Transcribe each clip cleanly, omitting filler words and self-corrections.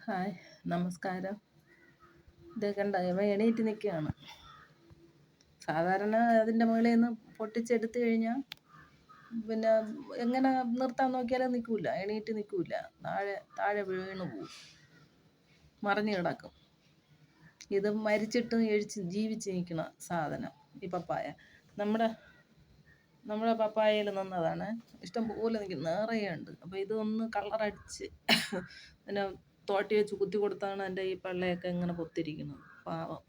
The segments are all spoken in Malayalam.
ഹായ്, നമസ്കാരം. ഇത് കണ്ട ഇവ എണീറ്റ് നിൽക്കുകയാണ്. സാധാരണ അതിൻ്റെ മുകളിൽ നിന്ന് പൊട്ടിച്ചെടുത്തു കഴിഞ്ഞാൽ പിന്നെ എങ്ങനെ നിർത്താൻ നോക്കിയാലും നിൽക്കില്ല, എണീറ്റ് നിൽക്കില്ല, താഴെ താഴെ വീണ് പോവും, മറിഞ്ഞു കിടക്കും. ഇത് മരിച്ചിട്ടും ജീവിച്ച് നിൽക്കുന്ന സാധനം ഈ പപ്പായ. നമ്മുടെ പപ്പായയിൽ നിന്നതാണ്, ഇഷ്ടം പോലെ നിൽക്കും, നിറയെ ഉണ്ട്. അപ്പോൾ ഇതൊന്ന് കളറടിച്ച് പിന്നെ തോട്ടി വെച്ച് കുത്തി കൊടുത്താണ് എൻ്റെ ഈ പള്ളയൊക്കെ ഇങ്ങനെ പൊത്തിരിക്കുന്നത്. പാവം,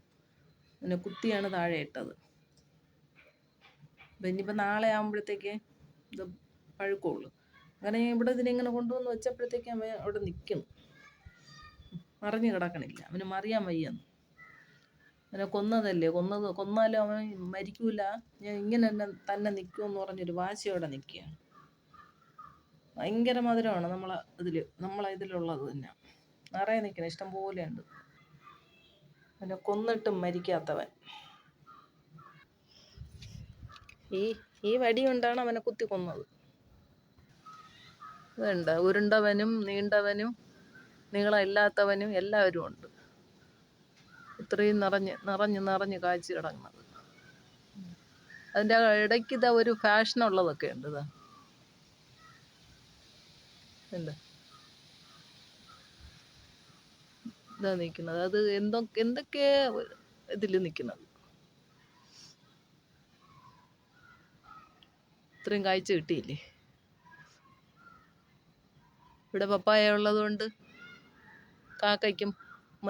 പിന്നെ കുത്തിയാണ് താഴെ ഇട്ടത്. അപ്പം ഇനിയിപ്പോൾ നാളെ ആകുമ്പോഴത്തേക്ക് ഇത് പഴുക്കുള്ളൂ. അങ്ങനെ ഇവിടെ ഇതിനിങ്ങനെ കൊണ്ടുവന്ന് വെച്ചപ്പോഴത്തേക്ക് അവൻ അവിടെ നിൽക്കുന്നു, മറിഞ്ഞു കിടക്കണില്ല. അവന് മറിയാൻ വയ്യെന്ന്. അവനെ കൊന്നതല്ലേ, കൊന്നാലും അവൻ മരിക്കൂല, ഞാൻ ഇങ്ങനെ തന്നെ നിൽക്കുമെന്ന് പറഞ്ഞൊരു വാശിയോടെ നിൽക്കുകയാണ്. ഭയങ്കര മധുരമാണ് നമ്മളെ ഇതിലുള്ളത് തന്നെ. നിറയെ നിൽക്കണം, ഇഷ്ടം പോലെ ഉണ്ട്. അവനെ കൊന്നിട്ടും മരിക്കാത്തവൻ. ഈ വടി കൊണ്ടാണ് അവനെ കുത്തി കൊന്നത്. ഇതുണ്ട്, ഉരുണ്ടവനും നീണ്ടവനും നീളമില്ലാത്തവനും എല്ലാവരും ഉണ്ട്. ഇത്രയും നിറഞ്ഞ് കാഴ്ച കിടക്കുന്നത്. അതിൻ്റെ ഇടയ്ക്ക് ഇതാ ഒരു ഫാഷനുള്ളതൊക്കെ ഉണ്ട്. ഇതാ നിൽക്കുന്നത്. അത് എന്തൊക്കെ ഇതിൽ നിൽക്കുന്നത്. ഇത്രയും കാഴ്ച കിട്ടിയില്ലേ. ഇവിടെ പപ്പായ ഉള്ളത് കൊണ്ട് കാക്കയ്ക്കും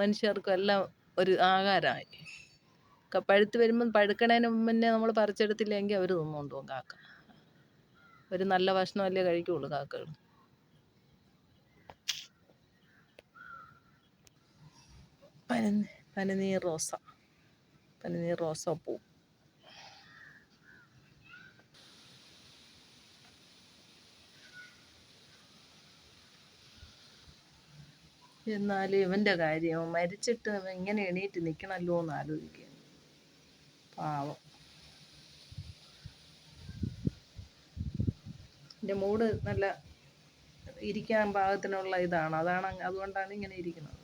മനുഷ്യർക്കും എല്ലാം ഒരു ആഹാരമായി. പഴുത്ത് വരുമ്പം പഴുക്കണേന് മുന്നേ നമ്മൾ പറിച്ചെടുത്തില്ലെങ്കിൽ അവർ തിന്നുകൊണ്ട് പോകും. കാക്ക ഒരു നല്ല ഭക്ഷണമല്ലേ കഴിക്കുള്ളൂ കാക്കകൾ. പനിനീർ റോസാപ്പൂ. എന്നാലും ഇവൻ്റെ കാര്യം, മരിച്ചിട്ട് ഇങ്ങനെ എണീറ്റ് നിൽക്കണമല്ലോ എന്ന് ആലോചിക്കുകയാണ്. പാവം. എൻ്റെ മൂഡ് നല്ല ഇരിക്കാൻ പാകത്തിനുള്ള ഇതാണ്, അതുകൊണ്ടാണ് ഇങ്ങനെ ഇരിക്കുന്നത്.